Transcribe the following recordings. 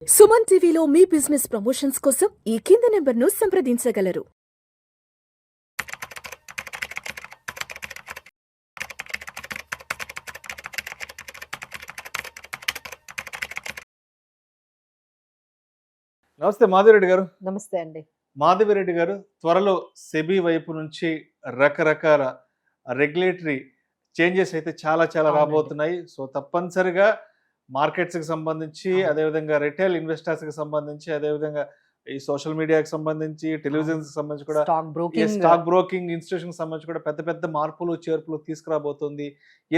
సుమన్ టీవీలో మీ business promotions కోసం ఈ కింది నెంబర్ను సంప్రదించగలరు. నమస్తే మాధవిరెడ్డి గారు. నమస్తే అండి. మాధవిరెడ్డి గారు, త్వరలో సెబీ వైపు నుంచి రకరకాల రెగ్యులేటరీ చేంజెస్ అయితే చాలా అవునండి. రాబోతున్నాయి. సో తప్పనిసరిగా మార్కెట్స్కి సంబంధించి, అవును. అదేవిధంగా రిటైల్ ఇన్వెస్టర్స్కి సంబంధించి, అదేవిధంగా ఈ సోషల్ మీడియాకి సంబంధించి, టెలివిజన్స్కి సంబంధించి కూడా, స్టాక్ బ్రోకింగ్ ఇన్స్టిట్యూషన్కి సంబంధించి కూడా పెద్ద పెద్ద మార్పులు చేర్పులు తీసుకురాబోతుంది.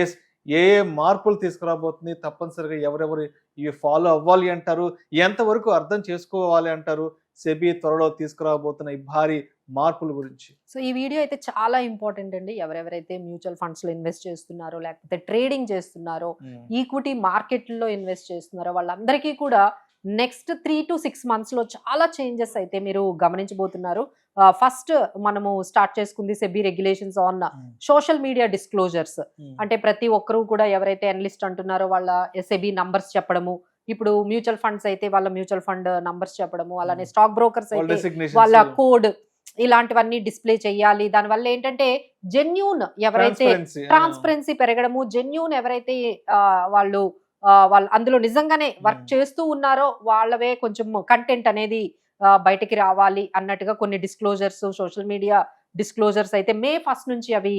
ఎస్, ఏ మార్పులు తీసుకురాబోతుంది, తప్పనిసరిగా ఎవరెవరు ఇవి ఫాలో అవ్వాలి అంటారు, ఎంతవరకు అర్థం చేసుకోవాలి అంటారు సెబీ త్వరలో తీసుకురాబోతున్న ఈ భారీ మార్పుల గురించి? సో ఈ వీడియో అయితే చాలా ఇంపార్టెంట్ అండి. ఎవరెవరైతే మ్యూచువల్ ఫండ్స్ లో ఇన్వెస్ట్ చేస్తున్నారో, లేకపోతే ట్రేడింగ్ చేస్తున్నారో, ఈక్విటీ మార్కెట్లో ఇన్వెస్ట్ చేస్తున్నారో, వాళ్ళందరికీ కూడా నెక్స్ట్ 3 to 6 months లో చాలా చేంజెస్ అయితే మీరు గమనించబోతున్నారు. ఫస్ట్ మనము స్టార్ట్ చేసుకుంది SEBI regulations on social media disclosures. అంటే ప్రతి ఒక్కరూ కూడా ఎవరైతే అనలిస్ట్ అంటున్నారో వాళ్ళ సెబీ నంబర్స్ చెప్పడము, ఇప్పుడు మ్యూచువల్ ఫండ్స్ అయితే వాళ్ళ మ్యూచువల్ ఫండ్ నంబర్స్ చెప్పడము, అలానే స్టాక్ బ్రోకర్స్ అయితే వాళ్ళ కోడ్, ఇలాంటివన్నీ డిస్ప్లే చేయాలి. దానివల్ల ఏంటంటే జెన్యూన్ ఎవరైతే ట్రాన్స్పరెన్సీ పెరగడము, జెన్యూన్ ఎవరైతే వాళ్ళు అందులో నిజంగానే వర్క్ చేస్తూ ఉన్నారో వాళ్ళవే కొంచెం కంటెంట్ అనేది బయటికి రావాలి అన్నట్టుగా కొన్ని డిస్క్లోజర్స్, సోషల్ మీడియా డిస్క్లోజర్స్ అయితే May 1 నుంచి అవి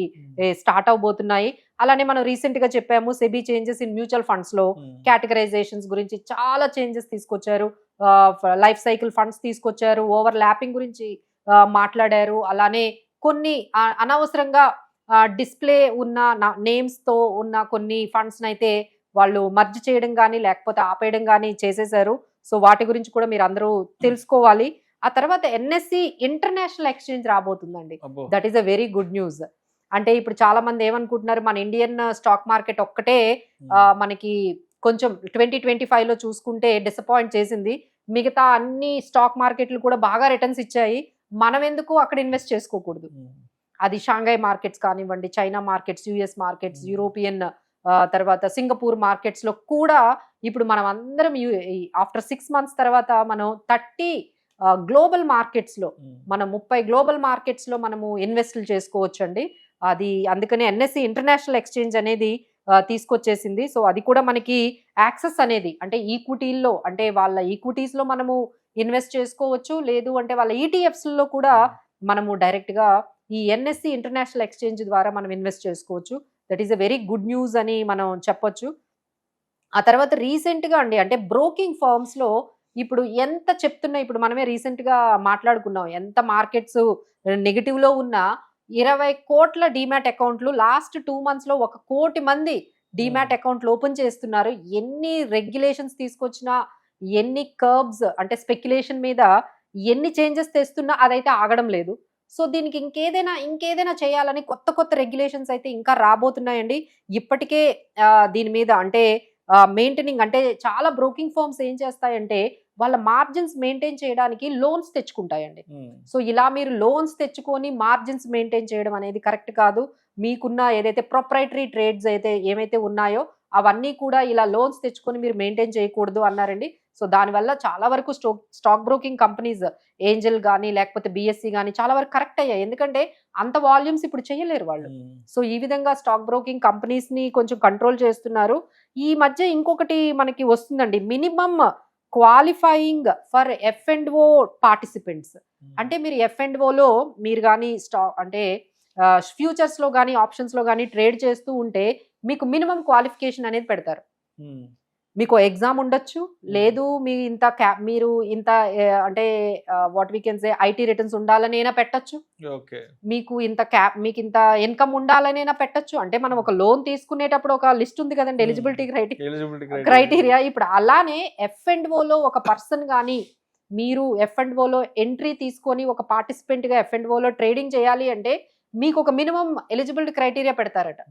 స్టార్ట్ అవబోతున్నాయి. అలానే మనం రీసెంట్ గా చెప్పాము SEBI changes in mutual funds లో కేటగరైజేషన్స్ గురించి చాలా చేంజెస్ తీసుకొచ్చారు. లైఫ్ సైకిల్ ఫండ్స్ తీసుకొచ్చారు, ఓవర్ ల్యాపింగ్ గురించి మాట్లాడారు. అలానే కొన్ని అనవసరంగా డిస్ప్లే ఉన్న నేమ్స్ తో ఉన్న కొన్ని ఫండ్స్ అయితే వాళ్ళు మర్జ్ చేయడం కానీ లేకపోతే ఆపేయడం కానీ చేసేసారు. సో వాటి గురించి కూడా మీరు అందరూ తెలుసుకోవాలి. ఆ తర్వాత NSE ఇంటర్నేషనల్ ఎక్స్చేంజ్ రాబోతుందండి. That is a very good news. అంటే ఇప్పుడు చాలా మంది ఏమనుకుంటున్నారు, మన ఇండియన్ స్టాక్ మార్కెట్ ఒక్కటే మనకి కొంచెం 2025 లో చూసుకుంటే డిసప్పాయింట్ చేసింది. మిగతా అన్ని స్టాక్ మార్కెట్లు కూడా బాగా రిటర్న్స్ ఇచ్చాయి. మనం ఎందుకు అక్కడ ఇన్వెస్ట్ చేసుకోకూడదు? అది షాంఘై మార్కెట్స్ కానివ్వండి, China markets, US markets, European తర్వాత సింగపూర్ మార్కెట్స్ లో కూడా ఇప్పుడు మనం అందరం ఆఫ్టర్ 6 months తర్వాత మనం 30 గ్లోబల్ మార్కెట్స్ లో, మనం 30 గ్లోబల్ మార్కెట్స్ లో మనము ఇన్వెస్ట్లు చేసుకోవచ్చండి. అది అందుకనే NSE ఇంటర్నేషనల్ ఎక్స్చేంజ్ అనేది తీసుకొచ్చేసింది. సో అది కూడా మనకి యాక్సెస్ అనేది, అంటే ఈక్విటీల్లో, అంటే వాళ్ళ ఈక్విటీస్ లో మనము ఇన్వెస్ట్ చేసుకోవచ్చు, లేదు అంటే వాళ్ళ ETFs లో కూడా మనము డైరెక్ట్ గా ఈ NSE ఇంటర్నేషనల్ ఎక్స్చేంజ్ ద్వారా మనం ఇన్వెస్ట్ చేసుకోవచ్చు. That is a very good news అని మనం చెప్పొచ్చు. ఆ తర్వాత రీసెంట్ గా అండి, అంటే బ్రోకింగ్ ఫర్మ్స్ లో ఇప్పుడు ఎంత చెప్తున్నా, ఇప్పుడు మనమే రీసెంట్ గా మాట్లాడుకున్నాం, ఎంత మార్కెట్స్ నెగిటివ్ లో ఉన్నా 20 కోట్ల డీమ్యాట్ అకౌంట్లు లాస్ట్ 2 months లో 1 కోటి మంది డీమ్యాట్ అకౌంట్లు ఓపెన్ చేస్తున్నారు. ఎన్ని రెగ్యులేషన్స్ తీసుకొచ్చినా, ఎన్ని కర్బ్స్ అంటే స్పెక్యులేషన్ మీద ఎన్ని చేంజెస్ తెస్తున్నా అదైతే ఆగడం లేదు. సో దీనికి ఇంకేదైనా చేయాలని కొత్త రెగ్యులేషన్స్ అయితే ఇంకా రాబోతున్నాయండి. ఇప్పటికే దీని మీద అంటే మెయింటైనింగ్, అంటే చాలా బ్రోకింగ్ ఫర్మ్స్ ఏం చేస్తాయంటే వాళ్ళ మార్జిన్స్ మెయింటైన్ చేయడానికి లోన్స్ తెచ్చుకుంటాయండి. సో ఇలా మీరు లోన్స్ తెచ్చుకొని మార్జిన్స్ మెయింటైన్ చేయడం అనేది కరెక్ట్ కాదు. మీకున్న ఏదైతే ప్రొప్రైటరీ ట్రేడ్స్ అయితే ఏమైతే ఉన్నాయో అవన్నీ కూడా ఇలా లోన్స్ తెచ్చుకొని మీరు మెయింటైన్ చేయకూడదు అన్నారండి. సో దానివల్ల చాలా వరకు స్టాక్ బ్రోకింగ్ కంపెనీస్, ఏంజల్ కానీ లేకపోతే BSE కానీ చాలా వరకు కరెక్ట్ అయ్యాయి. ఎందుకంటే అంత వాల్యూమ్స్ ఇప్పుడు చేయలేరు వాళ్ళు. సో ఈ విధంగా స్టాక్ బ్రోకింగ్ కంపెనీస్ ని కొంచెం కంట్రోల్ చేస్తున్నారు. ఈ మధ్య ఇంకొకటి మనకి వస్తుందండి, minimum qualifying for F&O participants. అంటే మీరు F&O లో మీరు కానీ అంటే ఫ్యూచర్స్ లో కానీ ఆప్షన్స్ లో కానీ ట్రేడ్ చేస్తూ ఉంటే మీకు మినిమం క్వాలిఫికేషన్ అనేది పెడతారు. మీకు ఎగ్జామ్ ఉండొచ్చు, లేదు మీరు ఇంత అంటే what we can say IT returns ఉండాలనైనా పెట్టచ్చు, మీకు ఇంత ఇన్కమ్ ఉండాలనైనా పెట్టచ్చు. అంటే మనం ఒక లోన్ తీసుకునేటప్పుడు ఒక లిస్ట్ ఉంది కదండి, ఎలిజిబిలిటీ క్రైటీరియా. ఇప్పుడు అలానే F&O లో ఒక పర్సన్ కానీ మీరు F&O లో ఎంట్రీ తీసుకొని ఒక పార్టిసిపెంట్ గా F&O లో ట్రేడింగ్ చేయాలి అంటే మీకు ఒక మినిమం ఎలిజిబిలిటీ క్రైటీరియా పెడతారట.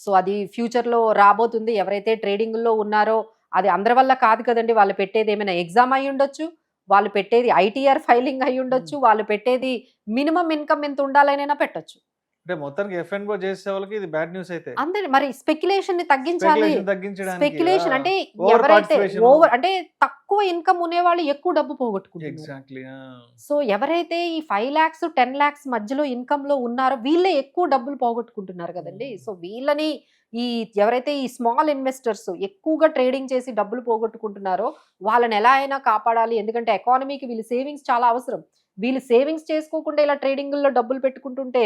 సో అది ఫ్యూచర్ లో రాబోతుంది. ఎవరైతే ట్రేడింగ్ లో ఉన్నారో, అది అందరి వల్ల కాదు కదండి, వాళ్ళు పెట్టేది ఏమైనా ఎగ్జామ్ అయి ఉండొచ్చు, వాళ్ళు పెట్టేది ITR ఫైలింగ్ అయి ఉండొచ్చు, వాళ్ళు పెట్టేది మినిమం ఇన్కమ్ ఎంత ఉండాలనైనా పెట్టొచ్చు. అంటే మొత్తానికి F&O చేసే వాళ్ళకి ఇది బ్యాడ్ న్యూస్ అయితే. అంతే మరి స్పెక్యులేషన్ ని తగ్గించాలి. స్పెక్యులేషన్ తగ్గించడానికి స్పెక్యులేషన్ అంటే Over ఎవరైతే participation. ఓవర్ అంటే తక్కువ ఇన్కమ్ ఉండేవాళ్ళు ఎక్కువ డబ్బు పోగొట్టుకుంటున్నారు. ఎగ్జాక్ట్లీ. సో ఎవరైతే ఈ 5 lakhs 10 lakhs మధ్యలో ఇన్కమ్ లో ఉన్నారో వీళ్ళే ఎక్కువ డబ్బులు పోగొట్టుకుంటున్నారు కదండి. సో వీళ్ళని ఈ ఎవరైతే ఈ స్మాల్ ఇన్వెస్టర్స్ ఎక్కువగా ట్రేడింగ్ చేసి డబ్బులు పోగొట్టుకుంటున్నారో వాళ్ళని ఎలా అయినా కాపాడాలి. ఎందుకంటే ఎకానమీకి వీళ్ళు సేవింగ్స్ చాలా అవసరం. వీళ్ళు సేవింగ్స్ చేసుకోకుండా ఇలా ట్రేడింగ్లో డబ్బులు పెట్టుకుంటుంటే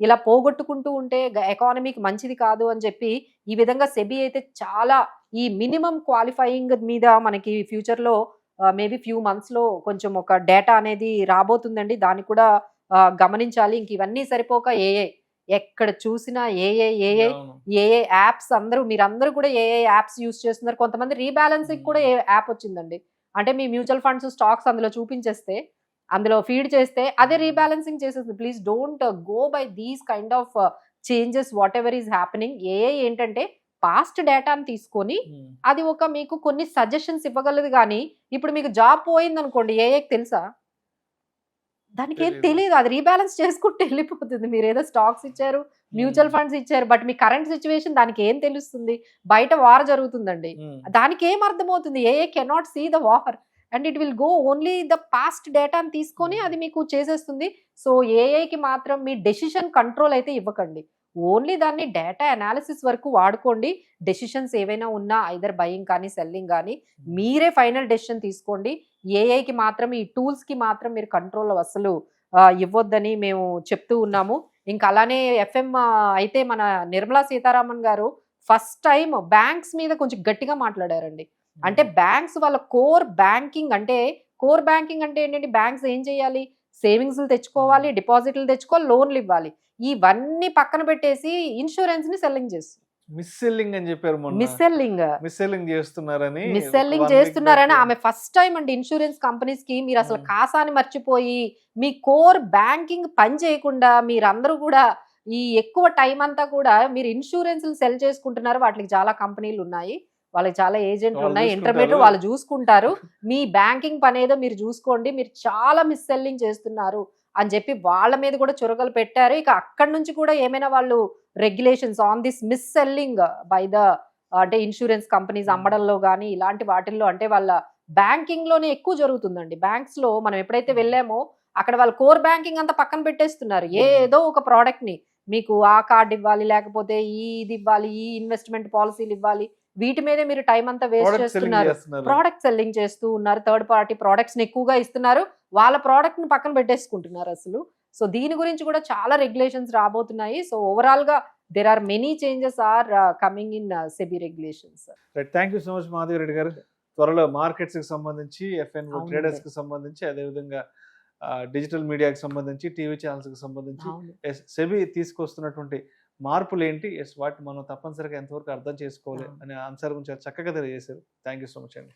ఇలా పోగొట్టుకుంటూ ఉంటే ఎకానమీకి మంచిది కాదు అని చెప్పి ఈ విధంగా సెబీ అయితే చాలా ఈ మినిమం క్వాలిఫైయింగ్ మీద మనకి ఫ్యూచర్లో మేబీ ఫ్యూ మంత్స్లో కొంచెం ఒక డేటా అనేది రాబోతుందండి. దాన్ని కూడా గమనించాలి. ఇంక ఇవన్నీ సరిపోక ఏఏ ఎక్కడ చూసినా ఏఏ యాప్స్ మీరందరూ కూడా ఏఏ యాప్స్ యూస్ చేస్తున్నారు. కొంతమంది రీబ్యాలెన్సింగ్ కూడా యాప్ వచ్చిందండి. అంటే మీ మ్యూచువల్ ఫండ్స్ స్టాక్స్ అందులో చూపించేస్తే అందులో ఫీడ్ చేస్తే అదే రీబ్యాలెన్సింగ్ చేసేస్తుంది. Please don't go by these kind of changes what ever is happening. ఏఏ ఏంటంటే పాస్ట్ డేటాని తీసుకొని అది ఒక మీకు కొన్ని సజెషన్స్ ఇవ్వగలదు. కానీ ఇప్పుడు మీకు జాబ్ పోయింది అనుకోండి, ఏఏకి తెలుసా? దానికి ఏం తెలియదు. అది రీబ్యాలెన్స్ చేసుకుంటూ వెళ్ళిపోతుంది. మీరు ఏదో స్టాక్స్ ఇచ్చారు, మ్యూచువల్ ఫండ్స్ ఇచ్చారు, బట్ మీ కరెంట్ సిచ్యువేషన్ దానికి ఏం తెలుస్తుంది? బయట వార్ జరుగుతుందండి, దానికి ఏం అర్థమవుతుంది? AI cannot see the war and it will go only the past డేటాని తీసుకొని అది మీకు చేసేస్తుంది. సో ఏఐకి మాత్రం మీ డెసిషన్ కంట్రోల్ అయితే ఇవ్వకండి. ఓన్లీ దాన్ని డేటా అనాలిసిస్ వరకు వాడుకోండి. డెసిషన్స్ ఏవైనా ఉన్నా ఐదర్ బయింగ్ కానీ సెల్లింగ్ కానీ మీరే ఫైనల్ డెసిషన్ తీసుకోండి. ఏఐకి మాత్రం ఈ టూల్స్కి మాత్రం మీరు కంట్రోల్ అసలు ఇవ్వొద్దని మేము చెప్తూ ఉన్నాము. ఇంకా అలానే ఎఫ్ఎం అయితే మన నిర్మలా సీతారామన్ గారు ఫస్ట్ టైం బ్యాంక్స్ మీద కొంచెం గట్టిగా మాట్లాడారండి. అంటే బ్యాంక్స్ వాళ్ళ కోర్ బ్యాంకింగ్ అంటే ఏంటంటే బ్యాంక్స్ ఏం చేయాలి? సేవింగ్స్లు తెచ్చుకోవాలి, డిపాజిట్లు తెచ్చుకోవాలి, లోన్లు ఇవ్వాలి. ఇవన్నీ పక్కన పెట్టేసి ఇన్సూరెన్స్ ని సెల్లింగ్ చేస్తుంది. మిస్సెల్లింగ్ అని చెప్పారు. మిస్సెల్లింగ్ చేస్తున్నారని ఆమె ఫస్ట్ టైం అండి. ఇన్సూరెన్స్ కంపెనీస్ కి మీరు అసలు కాసాని మర్చిపోయి మీ కోర్ బ్యాంకింగ్ పని చేయకుండా మీరందరూ కూడా ఈ ఎక్కువ టైం అంతా కూడా మీరు ఇన్సూరెన్స్ సెల్ చేసుకుంటున్నారు. వాటికి చాలా కంపెనీలు ఉన్నాయి, వాళ్ళకి చాలా ఏజెంట్లు ఉన్నాయి, ఇంటర్మీడియట్ వాళ్ళు చూసుకుంటారు. మీ బ్యాంకింగ్ పని ఏదో మీరు చూసుకోండి, మీరు చాలా మిస్సెల్లింగ్ చేస్తున్నారు అని చెప్పి వాళ్ళ మీద కూడా చురగలు పెట్టారు. ఇక అక్కడి నుంచి కూడా ఏమైనా వాళ్ళు regulations on this miss selling by the అంటే ఇన్సూరెన్స్ కంపెనీస్ అమ్మడంలో కానీ ఇలాంటి వాటిల్లో అంటే వాళ్ళ బ్యాంకింగ్ లోనే ఎక్కువ జరుగుతుందండి. బ్యాంక్స్ లో మనం ఎప్పుడైతే వెళ్ళామో అక్కడ వాళ్ళ కోర్ బ్యాంకింగ్ అంతా పక్కన పెట్టేస్తున్నారు. ఏదో ఒక ప్రోడక్ట్ ని మీకు ఆ కార్డు ఇవ్వాలి, లేకపోతే ఇది ఇవ్వాలి, ఈ ఇన్వెస్ట్మెంట్ పాలసీలు ఇవ్వాలి, వీటి మీదే మీరు టైం అంతా వేస్ట్ చేస్తున్నారు. ప్రోడక్ట్ సెల్లింగ్ చేస్తూ ఉన్నారు, థర్డ్ పార్టీ ప్రోడక్ట్స్ ని ఎక్కువగా ఇస్తున్నారు, వాళ్ళ ప్రోడక్ట్ ని పక్కన పెట్టేసుకుంటున్నారు అసలు. సో దీని గురించి కూడా చాలా రెగ్యులేషన్స్ రాబోతున్నాయి. సో ఓవరాల్ గా there are many changes are coming in SEBI regulations. Thank you so much Madhavi Reddy గారు. త్వరలో మార్కెట్స్ కి సంబంధించి, ఎఫ్ఎన్ఓ ట్రేడర్స్ కి సంబంధించి, అదేవిధంగా డిజిటల్ మీడియాకి సంబంధించి, టీవీ ఛానల్స్ కి సంబంధించి సెబీ తీసుకొస్తున్నటువంటి మార్పులు ఏంటి, వాటిని మనం తప్పనిసరిగా ఎంతవరకు అర్థం చేసుకోవాలి అనే అంశాల గురించి చక్కగా తెలియజేశారు. థ్యాంక్ యూ సో మచ్ అండి.